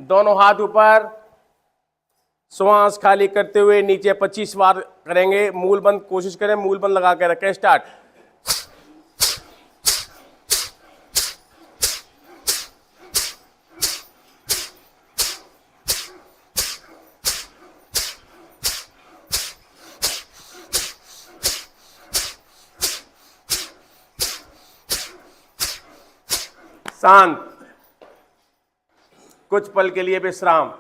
दोनों हाथ ऊपर, श्वास खाली करते हुए नीचे 25 बार करेंगे। मूल बंद कोशिश करें, मूल बंद लगा के रखें। स्टार्ट। शांत, कुछ पल के लिए विश्राम।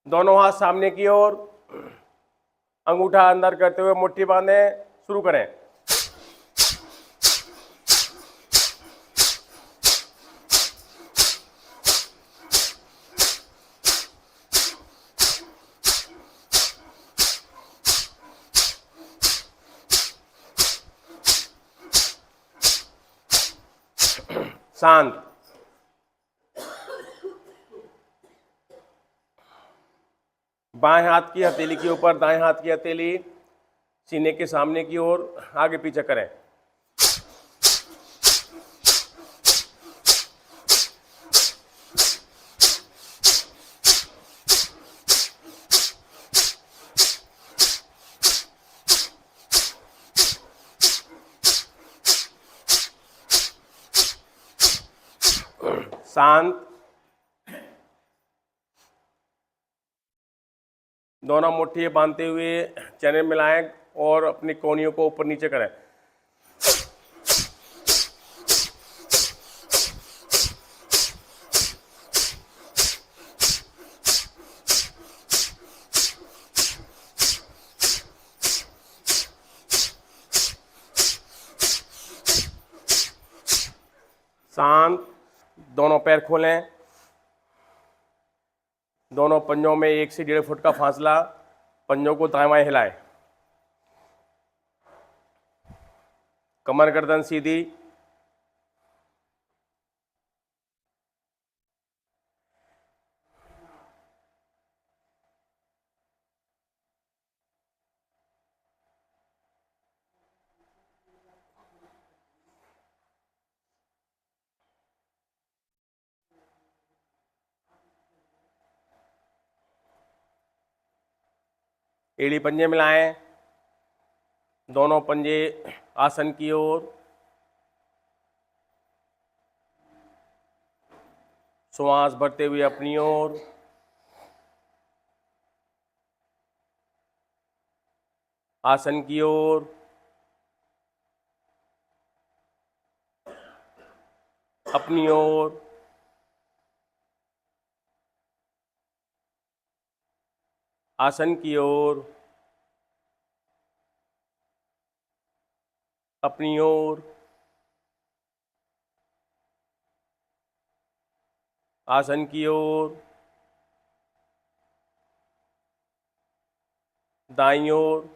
दोनों हाथ सामने की ओर, अंगूठा अंदर करते हुए मुट्ठी बांधे। शुरू करें। शांत। बाएं हाथ की हथेली के ऊपर दाएं हाथ की हथेली सीने के सामने की ओर आगे पीछे करें। शांत। दोनों मुट्ठी बांधते हुए चेहरे मिलाएं और अपनी कोहनियों को ऊपर नीचे करें। शांत। दोनों पैर खोलें। दोनों पंजों में 1 से 1.5 फुट का फासला। पंजों को दाएं बाएं हिलाएं। कमर गर्दन सीधी। एड़ी पंजे मिलाएं। दोनों पंजे आसन की ओर। श्वास भरते हुए अपनी ओर। आसन की ओर। अपनी ओर। आसन की ओर। अपनी ओर। आसन की ओर। दाईं ओर।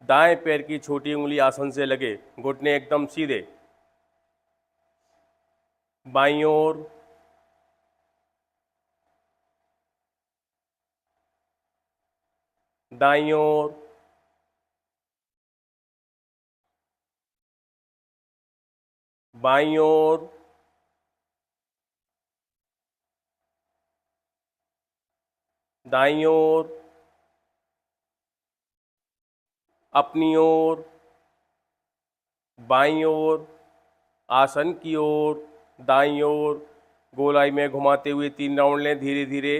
दाएं पैर की छोटी उंगली आसन से लगे, घुटने एकदम सीधे। बाईं ओर। दाईं ओर। बाईं ओर। दाईं ओर। अपनी ओर। बाईं ओर। आसन की ओर। दाईं ओर। गोलाई में घुमाते हुए 3 राउंड लें धीरे धीरे।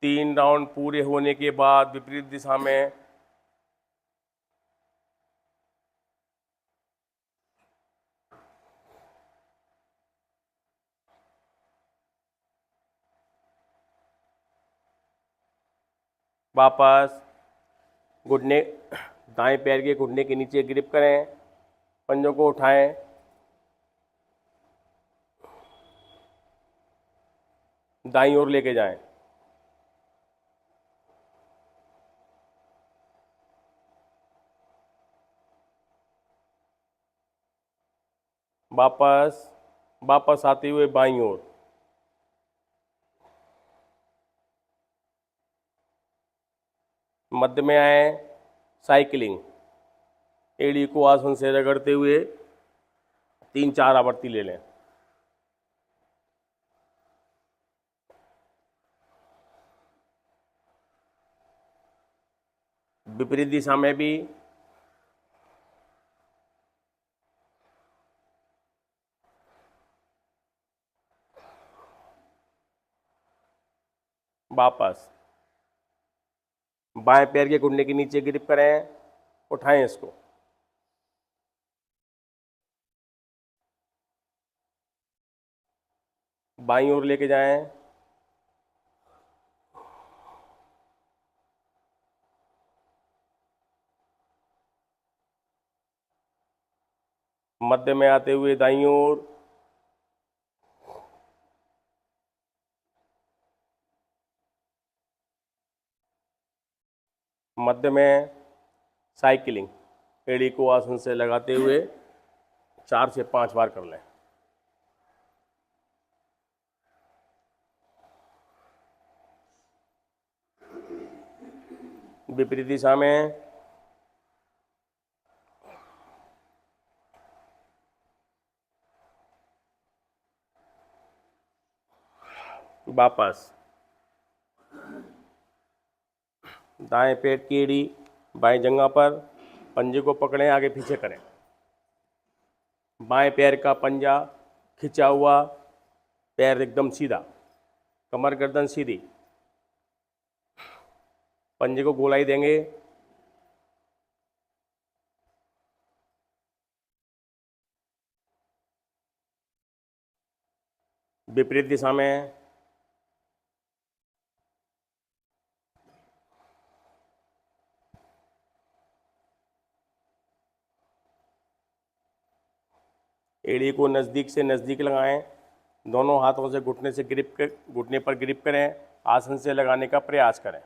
तीन राउंड पूरे होने के बाद विपरीत दिशा में वापस घुटने, दाएं पैर के घुटने के नीचे ग्रिप करें। पंजों को उठाएं। दाईं ओर लेके जाएं। वापस आते हुए बाईं ओर। मध्य में आए, साइकिलिंग, एड़ी को आसन से रगड़ते हुए 3-4 आवर्ती ले लें। विपरीत दिशा में भी वापस बाएं पैर के घुटने के नीचे ग्रिप करें, उठाएं इसको, बाईं ओर लेके जाएं, मध्य में आते हुए दाईं ओर, मध्य में साइकिलिंग, एड़ी को आसन से लगाते हुए 4 से 5 बार कर लें। विपरीत दिशा में वापस दाएं पेट की एड़ी बाएं जंघा पर, पंजे को पकड़ें, आगे पीछे करें, बाएं पैर का पंजा खिंचा हुआ, पैर एकदम सीधा, कमर गर्दन सीधी, पंजे को गोलाई देंगे, विपरीत दिशा में एड़ी को नज़दीक से नज़दीक लगाएं, दोनों हाथों से घुटने से घुटने पर ग्रिप करें, आसन से लगाने का प्रयास करें।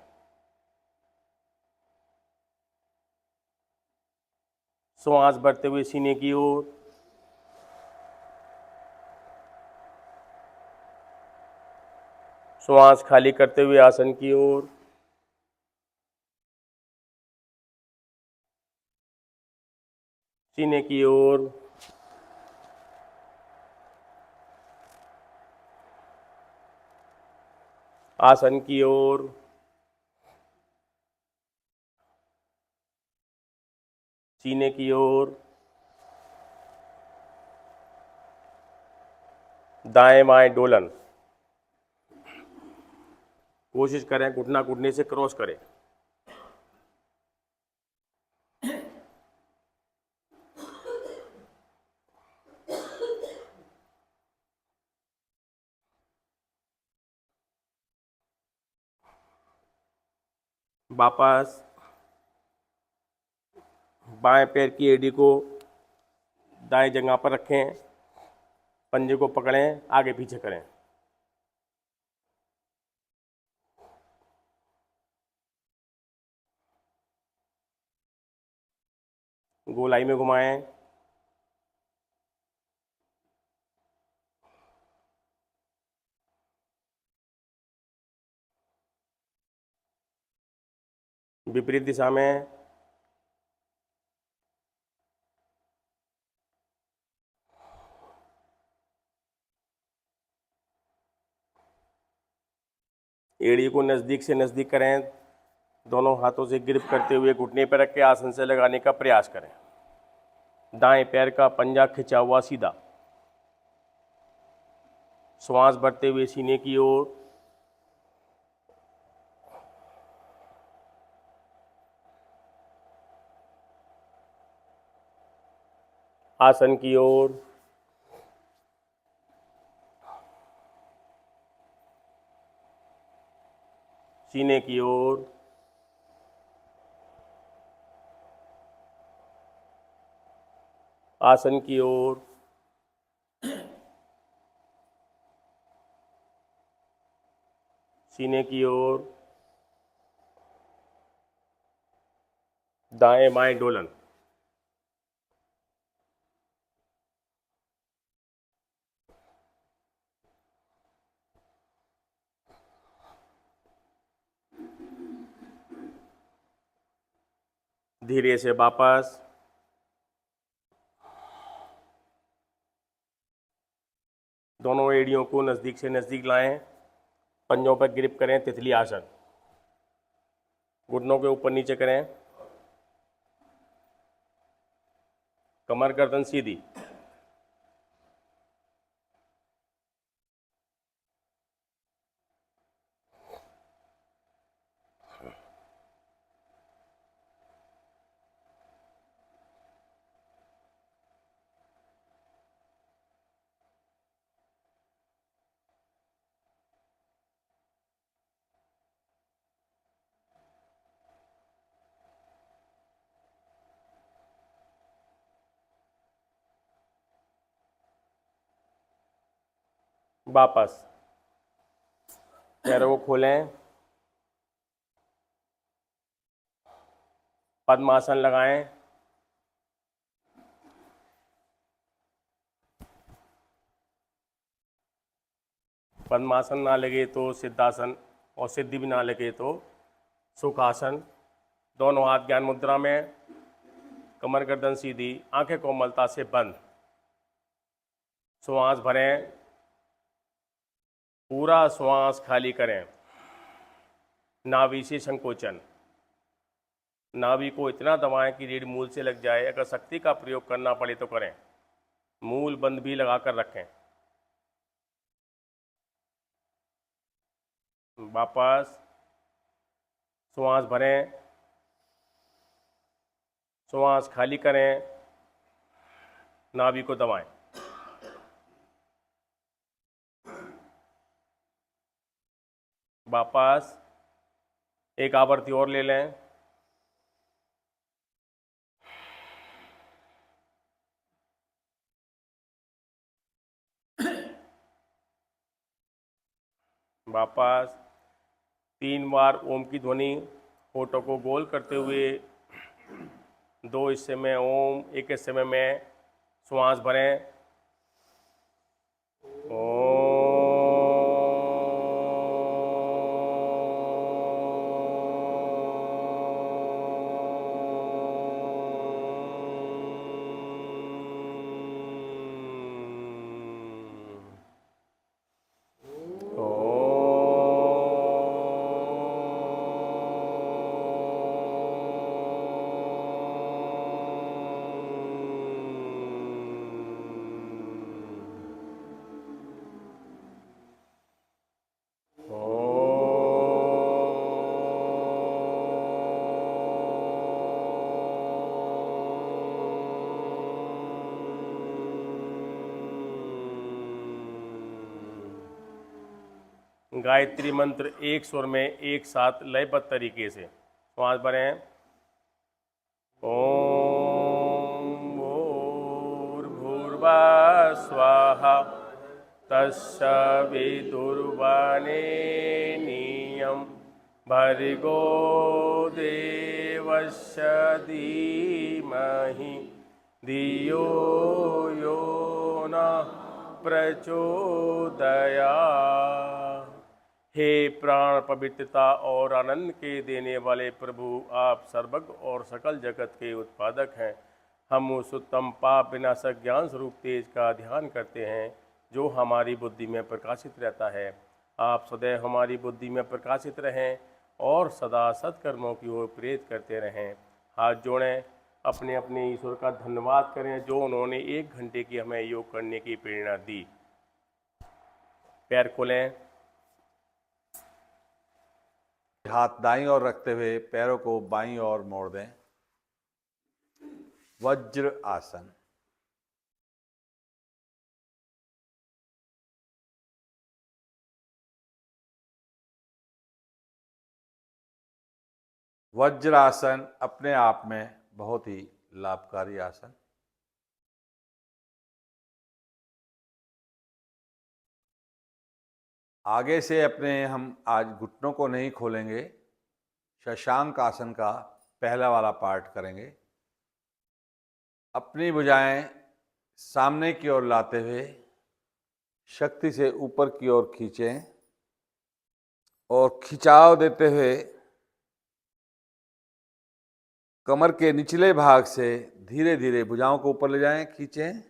श्वास भरते हुए सीने की ओर, श्वास खाली करते हुए आसन की ओर, सीने की ओर, आसन की ओर, सीने की ओर, दाएं बाएं डोलन, कोशिश करें घुटना घुटने से क्रॉस करें। वापस बाएं पैर की एड़ी को दाएं जगह पर रखें, पंजे को पकड़ें, आगे पीछे करें, गोलाई में घुमाएं, विपरीत दिशा में एड़ी को नज़दीक से नज़दीक करें, दोनों हाथों से ग्रिप करते हुए घुटने पर रख के आसन से लगाने का प्रयास करें, दाएं पैर का पंजा खिंचा हुआ सीधा, श्वास भरते हुए सीने की ओर, आसन की ओर, सीने की ओर, आसन की ओर, सीने की ओर, दाएं बाएं डोलन। धीरे से वापस। दोनों एड़ियों को नज़दीक से नज़दीक लाएं, पंजों पर ग्रिप करें, तितली आसन। घुटनों के ऊपर नीचे करें, कमर गर्दन सीधी। वापस पैरों को खोलें, पद्मासन लगाएं, पद्मासन ना लगे तो सिद्धासन, और सिद्धि भी ना लगे तो सुखासन। दोनों हाथ ज्ञान मुद्रा में, कमर गर्दन सीधी, आंखें कोमलता से बंद। श्वास भरें, पूरा श्वास खाली करें। नाभि से संकोचन, नाभि को इतना दबाएं कि रीढ़ मूल से लग जाए। अगर शक्ति का प्रयोग करना पड़े तो करें। मूल बंद भी लगाकर रखें। वापस श्वास भरें, श्वास खाली करें, नाभि को दबाएं। वापस एक आवृत्ति और ले लें। वापस 3 बार ओम की ध्वनि, होठों को गोल करते हुए 2 हिस्से में ओम, एक हिस्से में मैं। श्वास भरें, गायत्री मंत्र एक स्वर में एक साथ लयबद्ध तरीके से। श्वास भरें। ओम भूर्भुवः स्वाहा तस्य विदुर्वरेण्यं भर्गो देवस्य धीमहि धियो यो नः प्रचोदयात्। हे प्राण पवित्रता और आनंद के देने वाले प्रभु, आप सर्वज्ञ और सकल जगत के उत्पादक हैं। हम उस उत्तम पाप विनाशक ज्ञान स्वरूप तेज का ध्यान करते हैं जो हमारी बुद्धि में प्रकाशित रहता है। आप सदैव हमारी बुद्धि में प्रकाशित रहें और सदा सत्कर्मों की ओर प्रेरित करते रहें। हाथ जोड़ें, अपने अपने ईश्वर का धन्यवाद करें जो उन्होंने 1 घंटे की हमें योग करने की प्रेरणा दी। पैर खोलें, हाथ दाईं ओर रखते हुए पैरों को बाईं ओर मोड़ दें। वज्र आसन। वज्रासन अपने आप में बहुत ही लाभकारी आसन। आगे से अपने हम आज घुटनों को नहीं खोलेंगे, शशांक आसन का पहला वाला पार्ट करेंगे। अपनी भुजाएं सामने की ओर लाते हुए शक्ति से ऊपर की ओर खींचें और खिंचाव देते हुए कमर के निचले भाग से धीरे धीरे भुजाओं को ऊपर ले जाएं, खींचें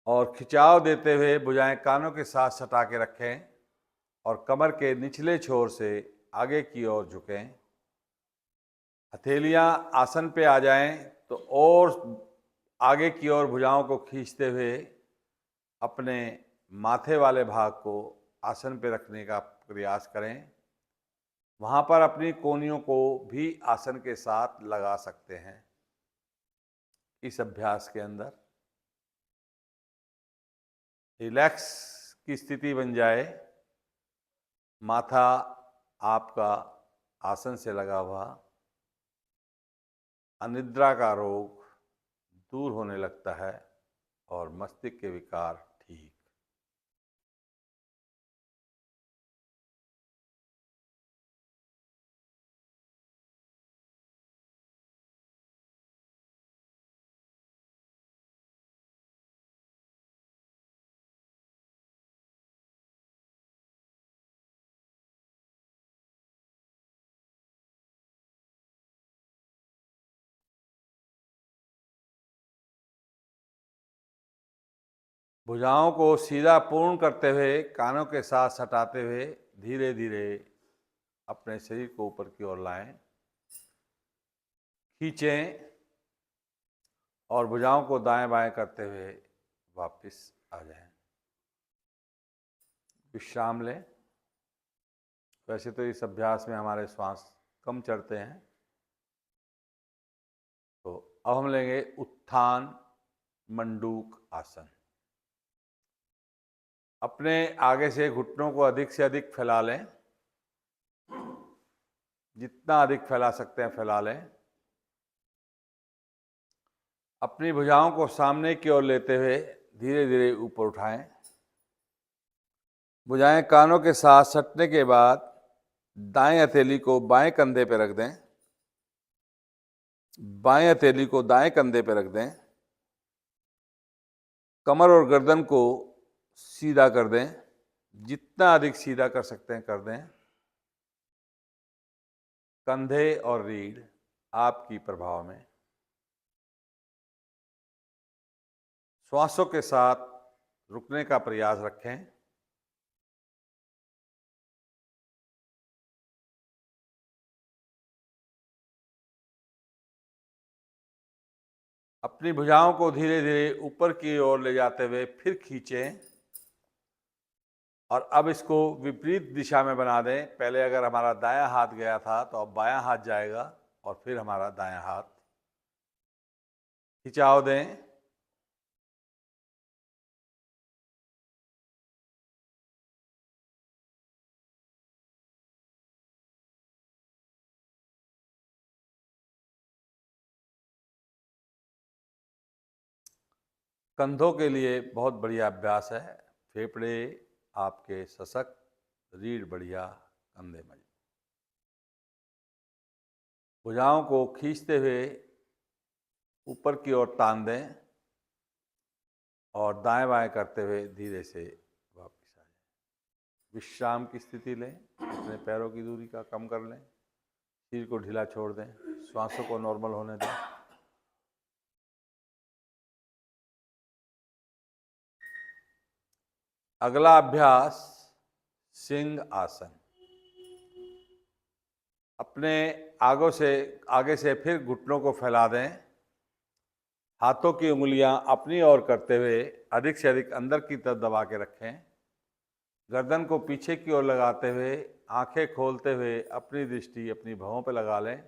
और खिंचाव देते हुए भुजाएं कानों के साथ सटा के रखें और कमर के निचले छोर से आगे की ओर झुकें। हथेलियां आसन पे आ जाएं तो और आगे की ओर भुजाओं को खींचते हुए अपने माथे वाले भाग को आसन पे रखने का प्रयास करें। वहां पर अपनी कोहनियों को भी आसन के साथ लगा सकते हैं। इस अभ्यास के अंदर रिलैक्स की स्थिति बन जाए, माथा आपका आसन से लगा हुआ, अनिद्रा का रोग दूर होने लगता है और मस्तिष्क के विकार ठीक। भुजाओं को सीधा पूर्ण करते हुए कानों के साथ सटाते हुए धीरे धीरे अपने शरीर को ऊपर की ओर लाएं, खींचें और भुजाओं को दाएं बाएं करते हुए वापस आ जाएं। विश्राम लें। वैसे तो इस अभ्यास में हमारे श्वास कम चढ़ते हैं, तो अब हम लेंगे उत्थान मंडूक आसन। अपने आगे से घुटनों को अधिक से अधिक फैला लें, जितना अधिक फैला सकते हैं फैला लें। अपनी भुजाओं को सामने की ओर लेते हुए धीरे धीरे ऊपर उठाएं। भुजाएं कानों के साथ सटने के बाद दाएं हथेली को बाएं कंधे पर रख दें, बाएं हथेली को दाएं कंधे पर रख दें। कमर और गर्दन को सीधा कर दें, जितना अधिक सीधा कर सकते हैं कर दें। कंधे और रीढ़ आपकी प्रभाव में। श्वासों के साथ रुकने का प्रयास रखें। अपनी भुजाओं को धीरे धीरे ऊपर की ओर ले जाते हुए फिर खींचें और अब इसको विपरीत दिशा में बना दें। पहले अगर हमारा दायां हाथ गया था तो अब बायां हाथ जाएगा और फिर हमारा दायां हाथ। खिंचाव दें। कंधों के लिए बहुत बढ़िया अभ्यास है। फेफड़े आपके सशक्त, रीढ़ बढ़िया, कंधे मजबूत। भुजाओं को खींचते हुए ऊपर की ओर तान दें और दाएं बाएं करते हुए धीरे से वापस आ जाएं। विश्राम की स्थिति लें। अपने पैरों की दूरी का कम कर लें। शरीर को ढीला छोड़ दें। श्वासों को नॉर्मल होने दें। अगला अभ्यास सिंह आसन। अपने आगे से फिर घुटनों को फैला दें। हाथों की उंगलियां अपनी ओर करते हुए अधिक से अधिक अंदर की तरफ दबा के रखें। गर्दन को पीछे की ओर लगाते हुए आंखें खोलते हुए अपनी दृष्टि अपनी भौं पर लगा लें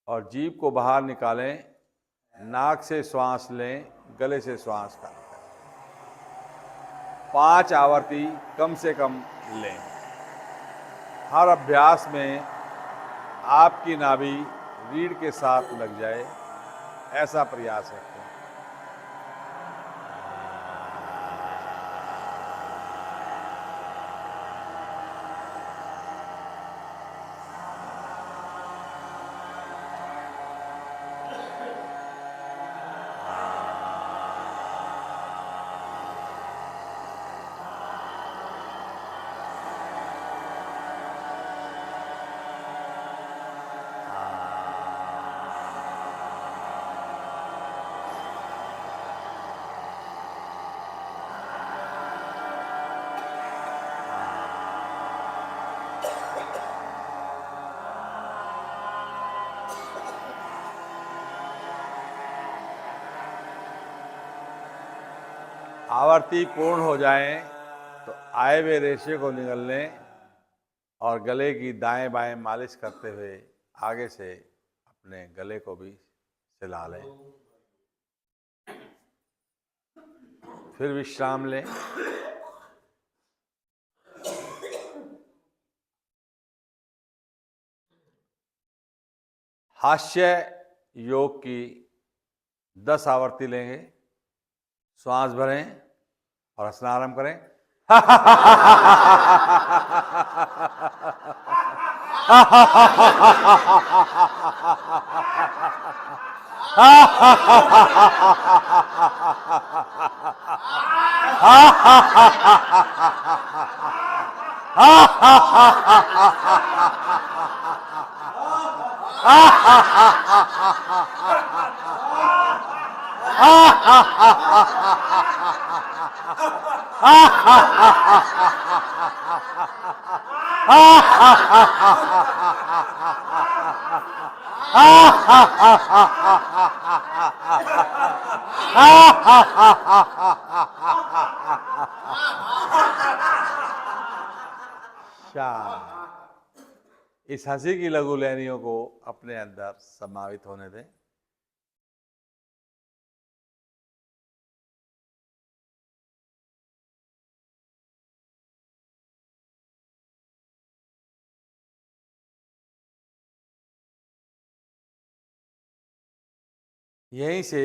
और जीभ को बाहर निकालें। नाक से श्वास लें, गले से श्वास का 5 आवर्ती कम से कम लें। हर अभ्यास में आपकी नाभि रीढ़ के साथ लग जाए, ऐसा प्रयास रखें। आवर्ती पूर्ण हो जाए तो आए हुए रेशे को निगलने और गले की दाएं बाएं मालिश करते हुए आगे से अपने गले को भी सिला लें। फिर विश्राम लें। हास्य योग की 10 आवर्ती लेंगे। श्वास भरें और हंसना आरंभ करें। इस हंसी की लघु लहरियों को अपने अंदर समावित होने दें। यहीं से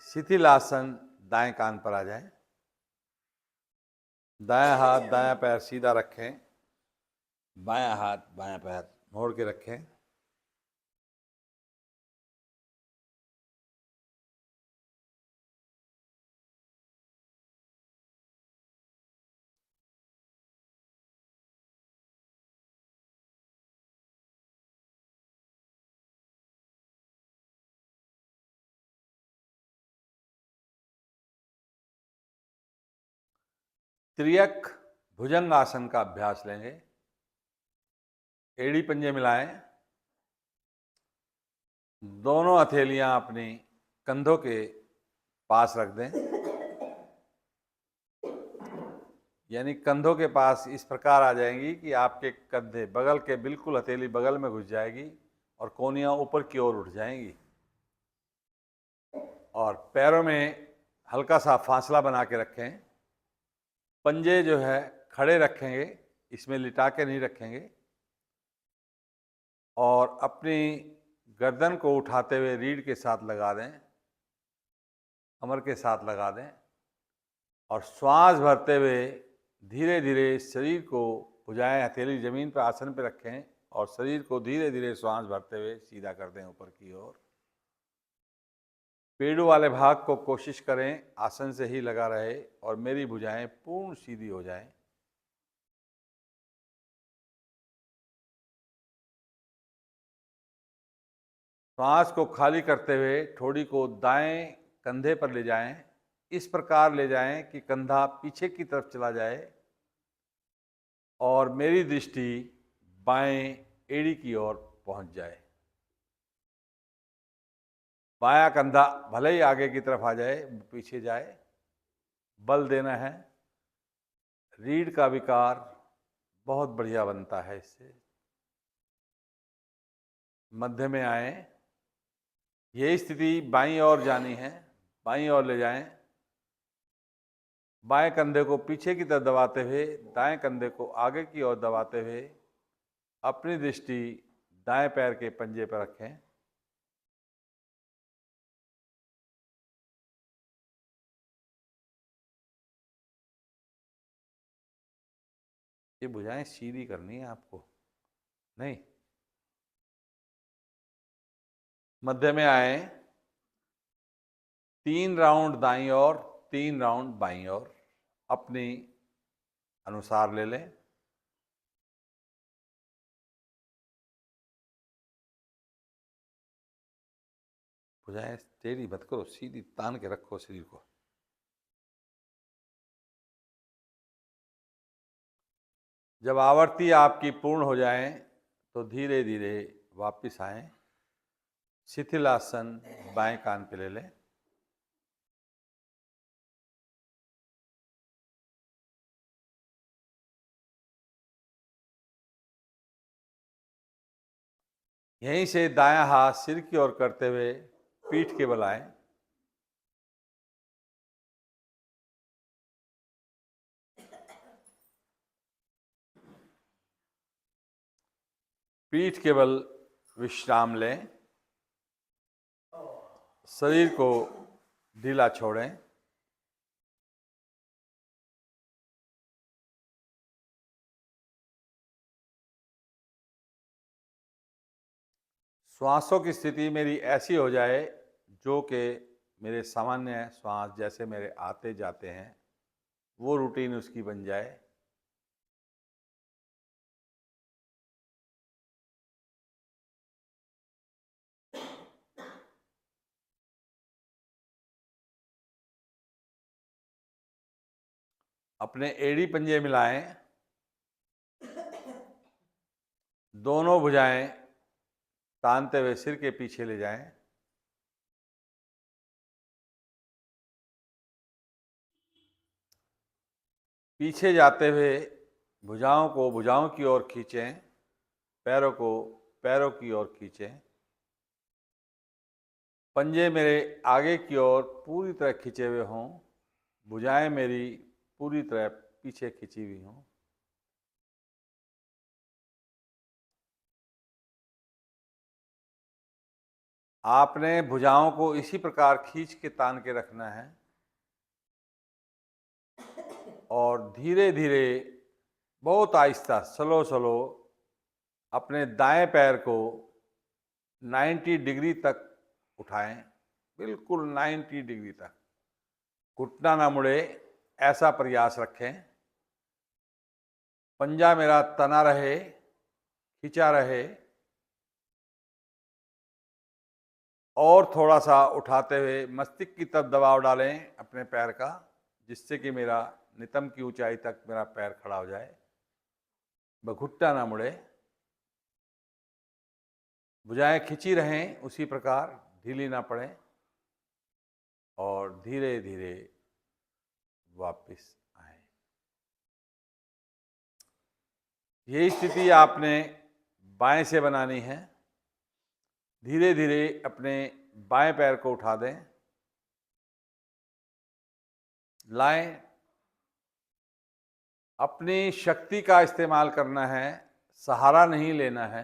शिथिलासन दाएं कान पर आ जाए। दायां हाथ दायां पैर सीधा रखें। बायां हाथ बायां पैर मोड़ के रखें। त्रियक भुजंग आसन का अभ्यास लेंगे। एड़ी पंजे मिलाएं। दोनों हथेलियां अपनी कंधों के पास रख दें, यानी कंधों के पास इस प्रकार आ जाएंगी कि आपके कंधे बगल के बिल्कुल हथेली बगल में घुस जाएगी और कोहनियां ऊपर की ओर उठ जाएंगी। और पैरों में हल्का सा फासला बना के रखें। पंजे जो है खड़े रखेंगे, इसमें लिटा के नहीं रखेंगे। और अपनी गर्दन को उठाते हुए रीढ़ के साथ लगा दें, कमर के साथ लगा दें और श्वास भरते हुए धीरे धीरे शरीर को भुजाएं हथेली जमीन पर आसन पर रखें और शरीर को धीरे धीरे श्वास भरते हुए सीधा कर दें ऊपर की ओर। पेड़ों वाले भाग को कोशिश करें आसन से ही लगा रहे और मेरी भुजाएं पूर्ण सीधी हो जाएं। श्वास को खाली करते हुए ठोड़ी को दाएं कंधे पर ले जाएं। इस प्रकार ले जाएं कि कंधा पीछे की तरफ चला जाए और मेरी दृष्टि बाएं एड़ी की ओर पहुंच जाए। बायां कंधा भले ही आगे की तरफ आ जाए, पीछे जाए, बल देना है। रीढ़ का विकार बहुत बढ़िया बनता है इससे। मध्य में आए। यही स्थिति बाईं ओर जानी है, बाईं ओर ले जाएं। बाएं कंधे को पीछे की तरफ दबाते हुए दाएं कंधे को आगे की ओर दबाते हुए अपनी दृष्टि दाएं पैर के पंजे पर रखें। ये भुजाएं सीधी करनी है आपको, नहीं। मध्य में आए। 3 राउंड दाईं ओर, 3 राउंड बाईं ओर अपनी अनुसार ले लें। भुजाएं टेढ़ी मत करो, सीधी तान के रखो शरीर को। जब आवर्ती आपकी पूर्ण हो जाए तो धीरे धीरे वापस आएं। शिथिलासन बाएं कान पे ले लें। यहीं से दायां हाथ सिर की ओर करते हुए पीठ के बल आए। पीठ के बल विश्राम लें। शरीर को ढीला छोड़ें। श्वासों की स्थिति मेरी ऐसी हो जाए जो कि मेरे सामान्य श्वास जैसे मेरे आते जाते हैं वो रूटीन उसकी बन जाए। अपने एड़ी पंजे मिलाएं। दोनों भुजाएं तानते हुए सिर के पीछे ले जाएं। पीछे जाते हुए भुजाओं को भुजाओं की ओर खींचें। पैरों को पैरों की ओर खींचें। पंजे मेरे आगे की ओर पूरी तरह खींचे हुए हों। भुजाएं मेरी पूरी तरह पीछे खींची हुई हों। आपने भुजाओं को इसी प्रकार खींच के तान के रखना है और धीरे धीरे बहुत आहिस्ता स्लो स्लो अपने दाएं पैर को 90 डिग्री तक उठाएं। बिल्कुल 90 डिग्री तक। घुटना ना मुड़े ऐसा प्रयास रखें। पंजा मेरा तना रहे, खींचा रहे और थोड़ा सा उठाते हुए मस्तिष्क की तरफ दबाव डालें अपने पैर का, जिससे कि मेरा नितंब की ऊंचाई तक मेरा पैर खड़ा हो जाए। घुटना ना मुड़े। भुजाएं खिंची रहें उसी प्रकार, ढीली ना पड़े और धीरे धीरे वापस आए। यही स्थिति आपने बाएं से बनानी है। धीरे धीरे अपने बाएं पैर को उठा दें, लाएं। अपनी शक्ति का इस्तेमाल करना है, सहारा नहीं लेना है।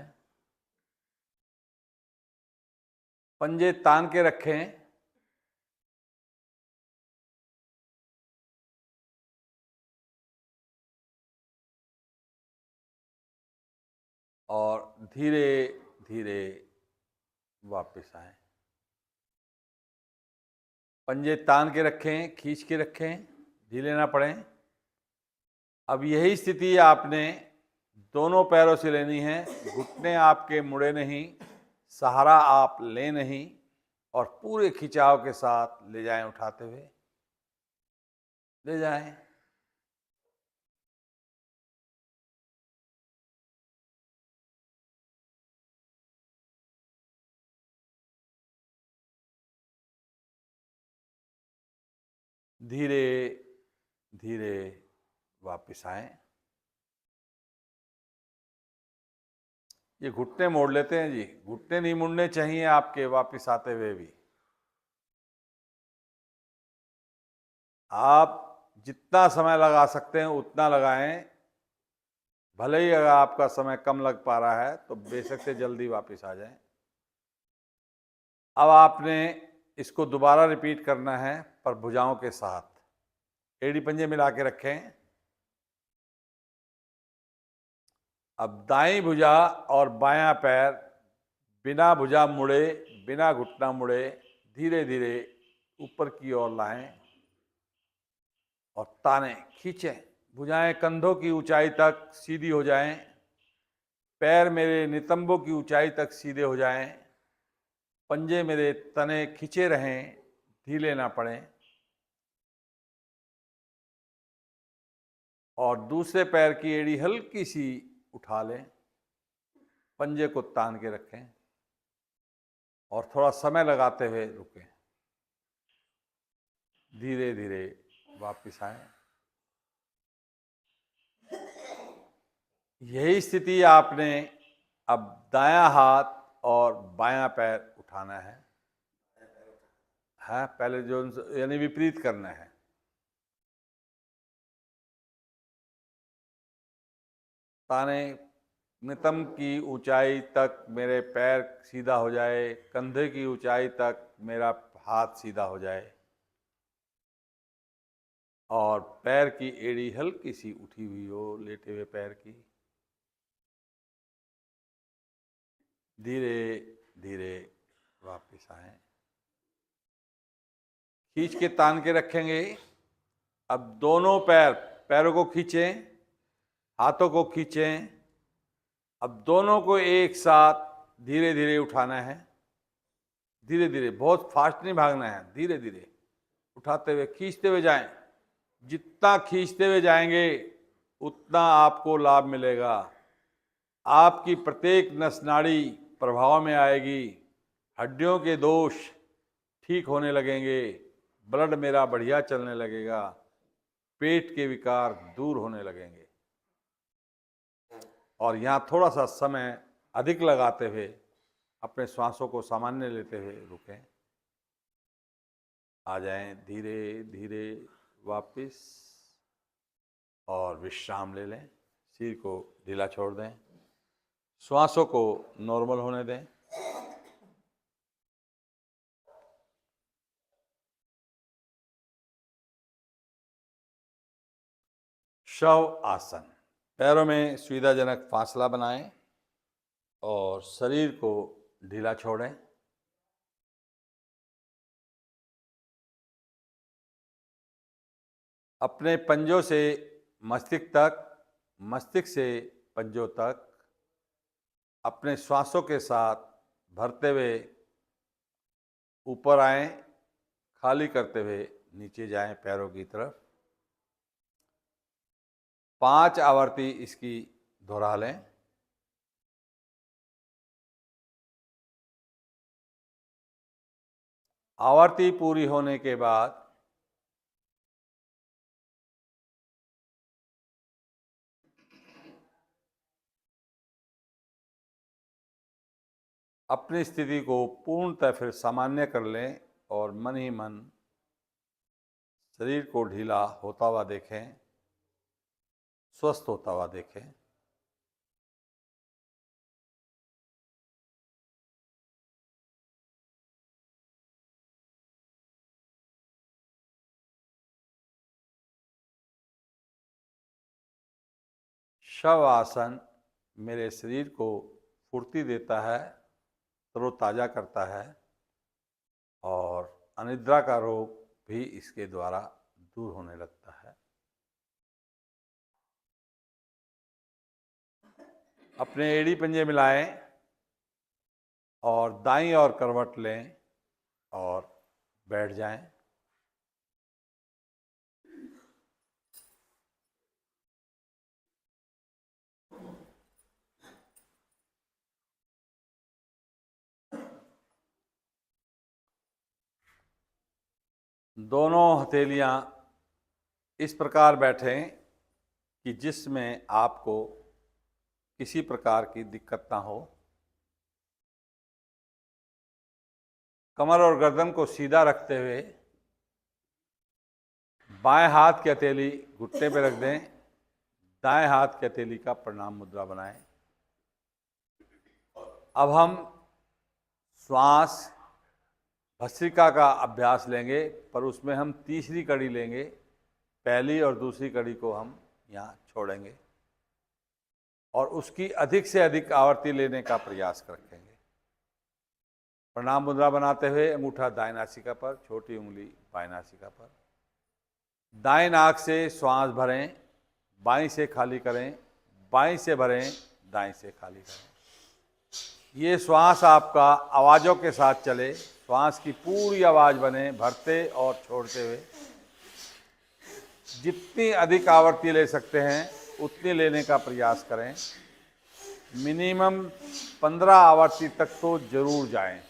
पंजे तान के रखें। और धीरे धीरे वापस आए। पंजे तान के रखें, खींच के रखें, ढीले ना पड़ें। अब यही स्थिति आपने दोनों पैरों से लेनी है। घुटने आपके मुड़े नहीं, सहारा आप ले नहीं और पूरे खिंचाव के साथ ले जाएं। उठाते हुए ले जाएं। धीरे धीरे वापस आए। ये घुटने मोड़ लेते हैं जी, घुटने नहीं मुड़ने चाहिए आपके वापस आते हुए भी। आप जितना समय लगा सकते हैं उतना लगाएं। भले ही अगर आपका समय कम लग पा रहा है तो बेशक से जल्दी वापस आ जाएं। अब आपने इसको दोबारा रिपीट करना है पर भुजाओं के साथ। एड़ी पंजे मिला के रखें। अब दाईं भुजा और बायां पैर बिना भुजा मुड़े, बिना घुटना मुड़े धीरे धीरे ऊपर की ओर लाएं और ताने, खींचें। भुजाएं कंधों की ऊंचाई तक सीधी हो जाएं। पैर मेरे नितंबों की ऊंचाई तक सीधे हो जाएं। पंजे मेरे तने खींचे रहें, ढीले ना पड़ें। और दूसरे पैर की एड़ी हल्की सी उठा लें। पंजे को तान के रखें और थोड़ा समय लगाते हुए रुकें। धीरे धीरे वापस आए। यही स्थिति आपने अब दायां हाथ और बायां पैर उठाना है। पहले जो यानी विपरीत करना है। ताने नितंब की ऊंचाई तक मेरे पैर सीधा हो जाए, कंधे की ऊंचाई तक मेरा हाथ सीधा हो जाए और पैर की एड़ी हल्की सी उठी हुई हो लेटे हुए पैर की। धीरे धीरे वापस आए, खींच के तान के रखेंगे। अब दोनों पैरों को खींचें, हाथों को खींचें। अब दोनों को एक साथ धीरे धीरे उठाना है। धीरे धीरे, बहुत फास्ट नहीं भागना है, धीरे धीरे उठाते हुए खींचते हुए जाएं। जितना खींचते हुए जाएंगे उतना आपको लाभ मिलेगा। आपकी प्रत्येक नस नाड़ी प्रभाव में आएगी, हड्डियों के दोष ठीक होने लगेंगे, ब्लड मेरा बढ़िया चलने लगेगा, पेट के विकार दूर होने लगेंगे। और यहाँ थोड़ा सा समय अधिक लगाते हुए अपने श्वासों को सामान्य लेते हुए रुकें। आ जाएं धीरे धीरे वापस और विश्राम ले लें। सिर को ढीला छोड़ दें, श्वासों को नॉर्मल होने दें। शव आसन। पैरों में सुविधाजनक फासला बनाएं और शरीर को ढीला छोड़ें। अपने पंजों से मस्तिष्क तक, मस्तिष्क से पंजों तक अपने श्वासों के साथ भरते हुए ऊपर आएं, खाली करते हुए नीचे जाएं पैरों की तरफ। 5 आवर्ती इसकी दोहरा लें। आवर्ती पूरी होने के बाद अपनी स्थिति को पूर्णतः फिर सामान्य कर लें और मन ही मन शरीर को ढीला होता हुआ देखें, स्वस्थ होता हुआ देखें। शव आसन मेरे शरीर को फुर्ती देता है, तरोताजा करता है और अनिद्रा का रोग भी इसके द्वारा दूर होने लगता है। अपने एड़ी पंजे मिलाएं और दाईं ओर करवट लें और बैठ जाएं। दोनों हथेलियां इस प्रकार बैठें कि जिसमें आपको किसी प्रकार की दिक्कत ना हो। कमर और गर्दन को सीधा रखते हुए बाएं हाथ की हथेली घुटने पर रख दें, दाएं हाथ की हथेली का प्रणाम मुद्रा बनाएं। अब हम श्वास भस्त्रिका का अभ्यास लेंगे, पर उसमें हम तीसरी कड़ी लेंगे। पहली और दूसरी कड़ी को हम यहाँ छोड़ेंगे और उसकी अधिक से अधिक आवर्ती लेने का प्रयास रखेंगे। प्रणाम मुद्रा बनाते हुए अंगूठा दाएं नासिका पर, छोटी उंगली बाएं नासिका पर। दाएं नाक से श्वास भरें, बाईं से खाली करें, बाईं से भरें, दाएं से खाली करें। ये श्वास आपका आवाज़ों के साथ चले, श्वास की पूरी आवाज़ बने, भरते और छोड़ते हुए। जितनी अधिक आवर्ती ले सकते हैं उतनी लेने का प्रयास करें। मिनिमम 15 आवर्ती तक तो जरूर जाएं।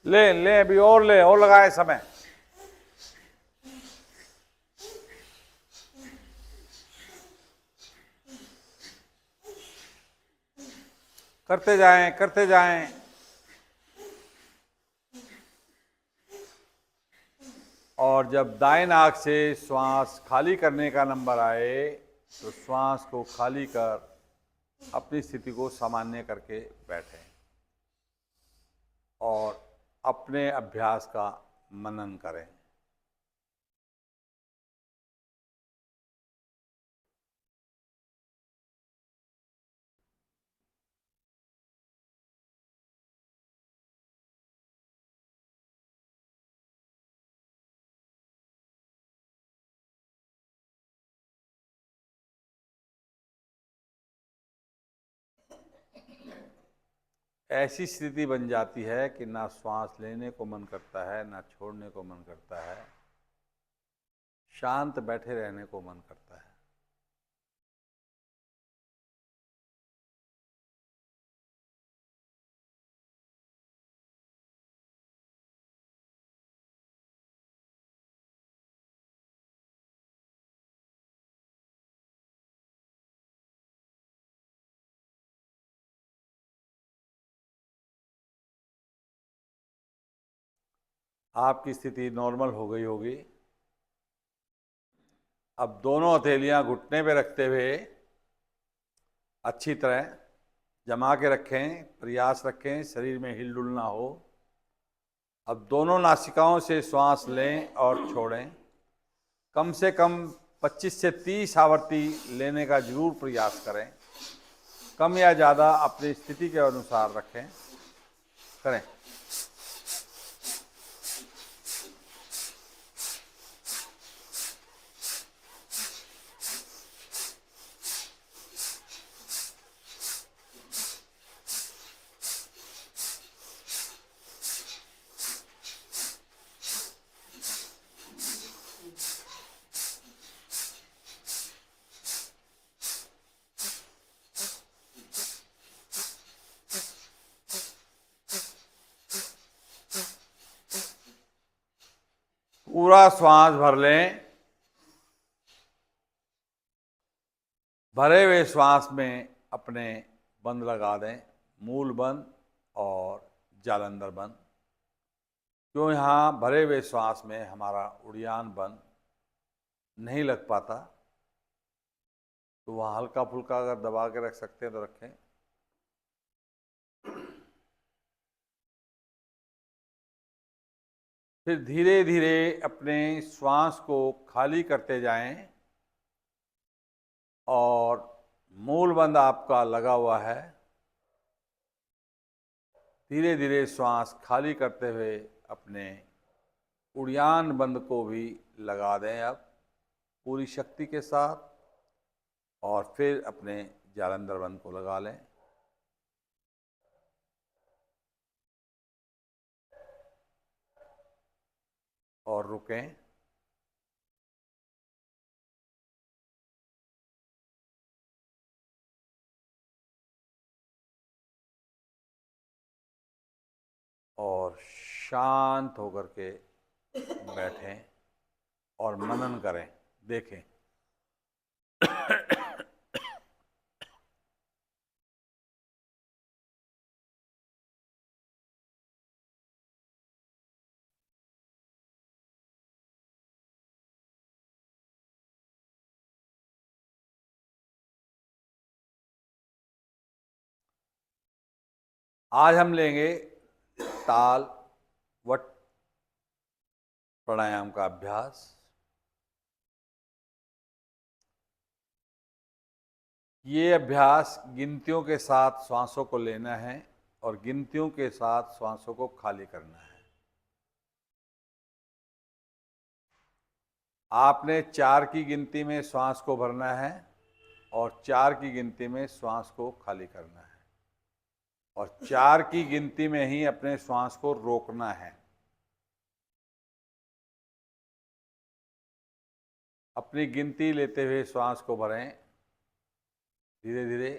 ले ले अभी और ले, और लगाए समय। करते जाएं, करते जाएं। और जब दाएं नाक से श्वास खाली करने का नंबर आए तो श्वास को खाली कर अपनी स्थिति को सामान्य करके बैठें और अपने अभ्यास का मनन करें। ऐसी स्थिति बन जाती है कि ना श्वास लेने को मन करता है, ना छोड़ने को मन करता है, शांत बैठे रहने को मन करता है। आपकी स्थिति नॉर्मल हो गई होगी। अब दोनों हथेलियां घुटने पे रखते हुए अच्छी तरह जमा के रखें, प्रयास रखें शरीर में हिलडुल ना हो। अब दोनों नासिकाओं से श्वास लें और छोड़ें। कम से कम 25 से 30 आवर्ती लेने का जरूर प्रयास करें। कम या ज़्यादा अपनी स्थिति के अनुसार रखें, करें। पूरा श्वास भर लें। भरे हुए श्वास में अपने बंद लगा दें, मूल बंद और जालंधर बंद। क्यों यहाँ भरे हुए श्वास में हमारा उड़ियान बंद नहीं लग पाता, तो वहाँ हल्का फुल्का अगर दबा के रख सकते हैं तो रखें। फिर धीरे धीरे अपने श्वास को खाली करते जाएं और मूल बंद आपका लगा हुआ है। धीरे धीरे श्वास खाली करते हुए अपने उड़ियान बंद को भी लगा दें अब पूरी शक्ति के साथ, और फिर अपने जालंधर बंद को लगा लें। और रुकें। और शांत होकर के बैठें और मनन करें, देखें। आज हम लेंगे ताल वट प्राणायाम का अभ्यास। ये अभ्यास गिनतियों के साथ श्वासों को लेना है और गिनतियों के साथ श्वासों को खाली करना है। आपने 4 की गिनती में श्वास को भरना है और 4 की गिनती में श्वास को खाली करना है, और 4 की गिनती में ही अपने श्वास को रोकना है। अपनी गिनती लेते हुए श्वास को भरें। धीरे धीरे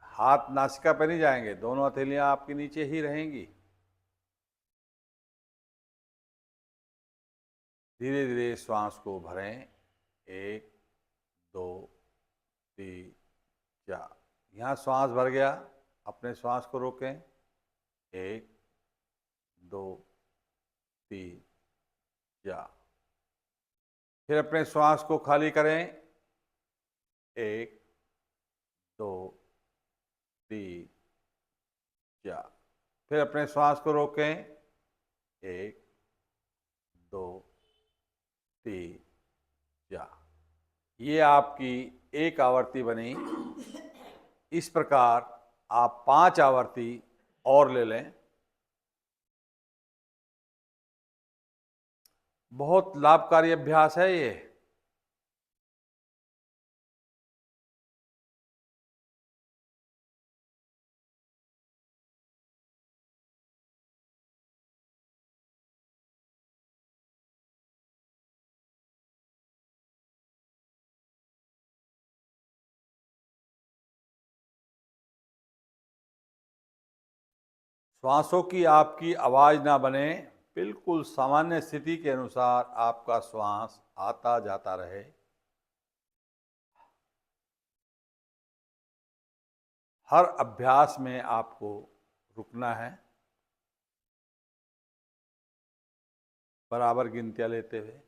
हाथ नासिका पर नहीं जाएंगे, दोनों हथेलियां आपके नीचे ही रहेंगी। धीरे धीरे श्वास को भरें। 1 2 3 4। यहाँ श्वास भर गया, अपने श्वास को रोकें। 1 2 3 4। फिर अपने श्वास को खाली करें। 1 2 3 4। फिर अपने श्वास को रोकें। 1 2 3 4। ये आपकी एक आवर्ती बनी। इस प्रकार आप 5 आवर्ती और ले लें। बहुत लाभकारी अभ्यास है ये। श्वासों की आपकी आवाज ना बने, बिल्कुल सामान्य स्थिति के अनुसार आपका श्वास आता जाता रहे। हर अभ्यास में आपको रुकना है, बराबर गिनतियां लेते हुए।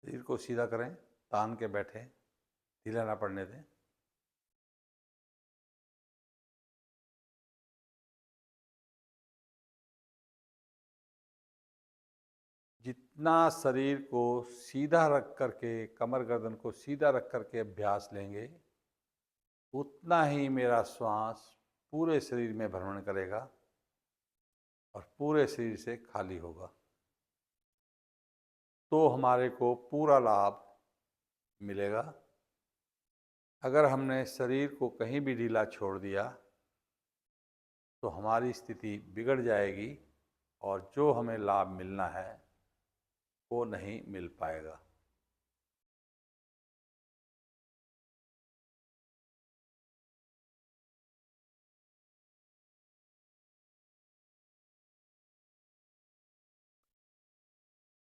शरीर को सीधा करें, तान के बैठे, ढीला ना पड़ने दें। जितना शरीर को सीधा रख करके, कमर गर्दन को सीधा रख करके अभ्यास लेंगे, उतना ही मेरा श्वास पूरे शरीर में भ्रमण करेगा और पूरे शरीर से खाली होगा। तो हमारे को पूरा लाभ मिलेगा। अगर हमने शरीर को कहीं भी ढीला छोड़ दिया तो हमारी स्थिति बिगड़ जाएगी और जो हमें लाभ मिलना है वो नहीं मिल पाएगा।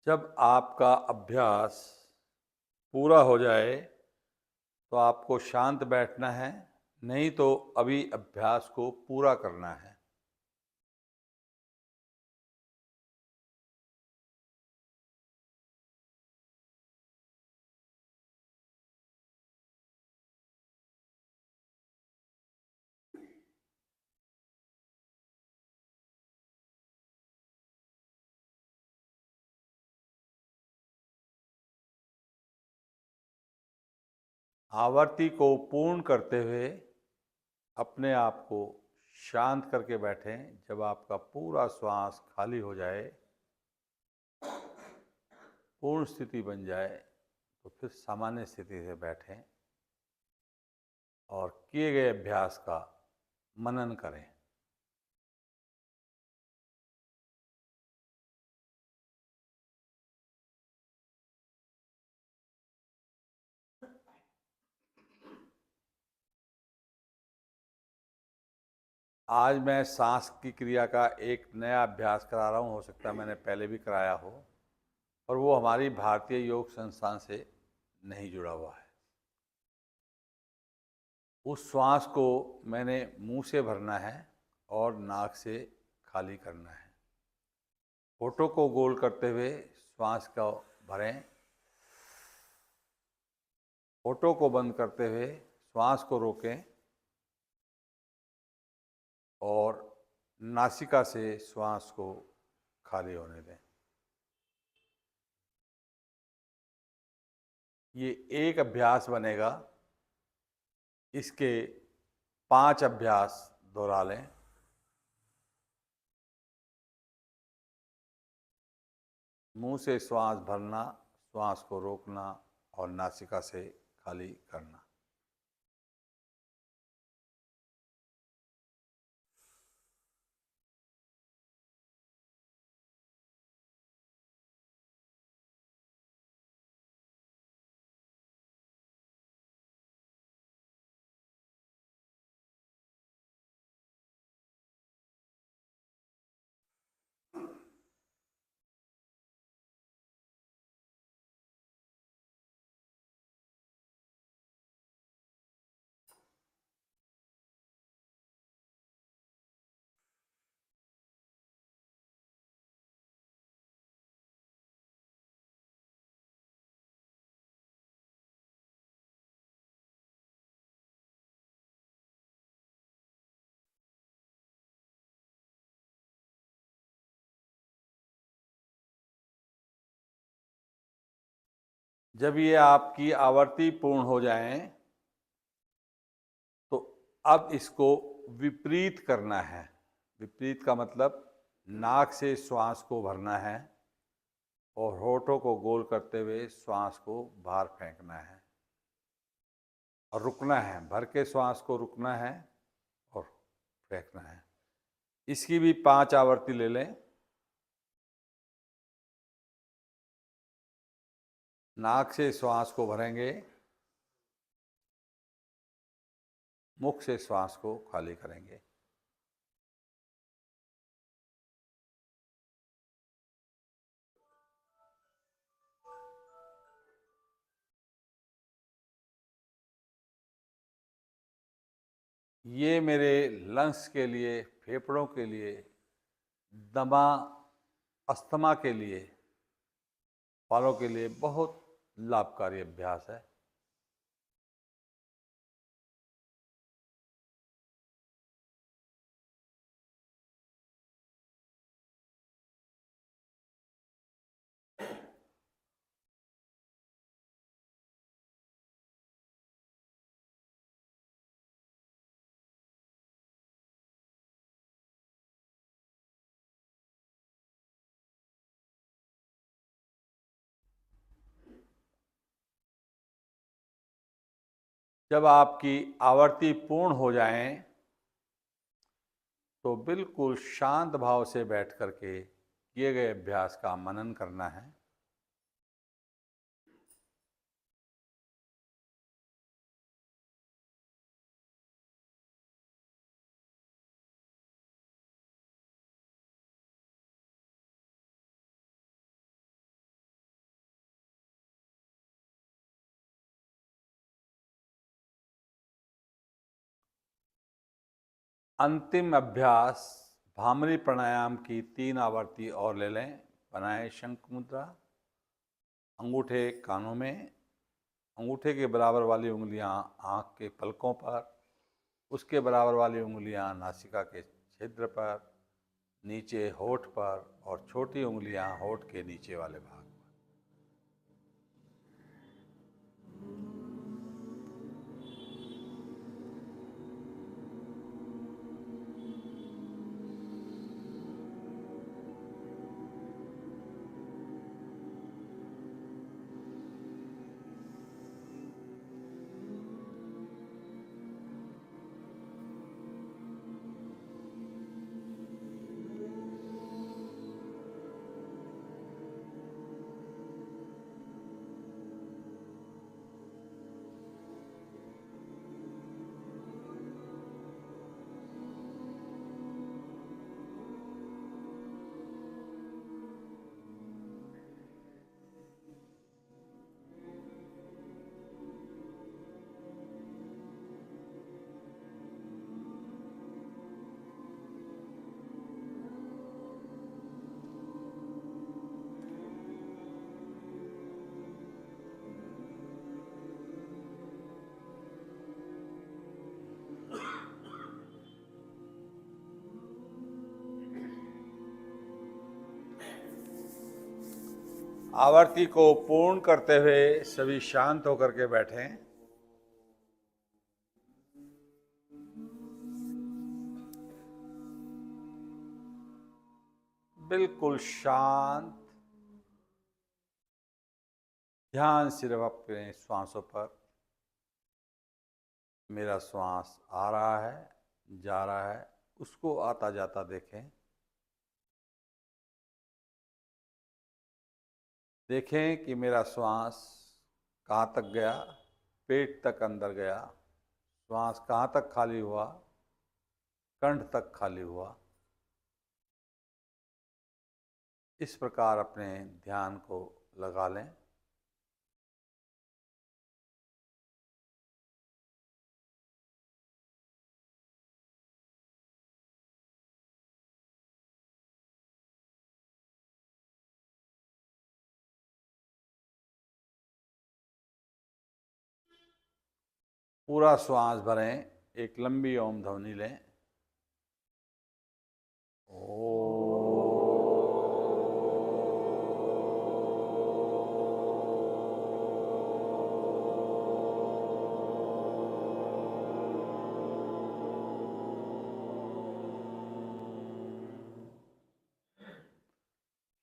जब आपका अभ्यास पूरा हो जाए तो आपको शांत बैठना है, नहीं तो अभी अभ्यास को पूरा करना है। आवर्ती को पूर्ण करते हुए अपने आप को शांत करके बैठें। जब आपका पूरा श्वास खाली हो जाए, पूर्ण स्थिति बन जाए, तो फिर सामान्य स्थिति से बैठें और किए गए अभ्यास का मनन करें। आज मैं सांस की क्रिया का एक नया अभ्यास करा रहा हूँ। हो सकता है मैंने पहले भी कराया हो, और वो हमारी भारतीय योग संस्थान से नहीं जुड़ा हुआ है। उस श्वास को मैंने मुंह से भरना है और नाक से खाली करना है। होठों को गोल करते हुए श्वास को भरें। होठों को बंद करते हुए श्वास को रोकें और नासिका से श्वास को खाली होने दें। ये एक अभ्यास बनेगा, इसके 5 अभ्यास दोहरा लें। मुंह से श्वास भरना, श्वास को रोकना और नासिका से खाली करना। जब ये आपकी आवर्ती पूर्ण हो जाएं, तो अब इसको विपरीत करना है। विपरीत का मतलब नाक से श्वास को भरना है और होठों को गोल करते हुए श्वास को बाहर फेंकना है और रुकना है। भर के श्वास को रुकना है और फेंकना है। इसकी भी 5 आवर्ती ले लें। नाक से श्वास को भरेंगे, मुख से श्वास को खाली करेंगे। ये मेरे लंग्स के लिए, फेफड़ों के लिए, दमा, अस्थमा के लिए, वालों के लिए बहुत लाभकारी अभ्यास है। जब आपकी आवर्ती पूर्ण हो जाएं, तो बिल्कुल शांत भाव से बैठ करके किए गए अभ्यास का मनन करना है। अंतिम अभ्यास भामरी प्राणायाम की 3 आवर्ती और ले लें। बनाएं शंख मुद्रा। अंगूठे कानों में, अंगूठे के बराबर वाली उंगलियां आँख के पलकों पर, उसके बराबर वाली उंगलियां नासिका के छिद्र पर, नीचे होठ पर और छोटी उंगलियां होठ के नीचे वाले भाग पर। आवर्ती को पूर्ण करते हुए सभी शांत होकर के बैठें। बिल्कुल शांत। ध्यान सिर्फ अपने श्वासों पर। मेरा श्वास आ रहा है, जा रहा है, उसको आता जाता देखें। देखें कि मेरा श्वास कहाँ तक गया, पेट तक अंदर गया, श्वास कहाँ तक खाली हुआ, कंठ तक खाली हुआ। इस प्रकार अपने ध्यान को लगा लें। पूरा श्वास भरें, एक लंबी ओम ध्वनि लें।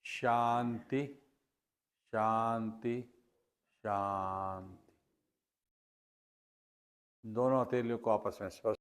शांति, शांति, शांति। दोनों हथेलियों को आपस में स्पर्श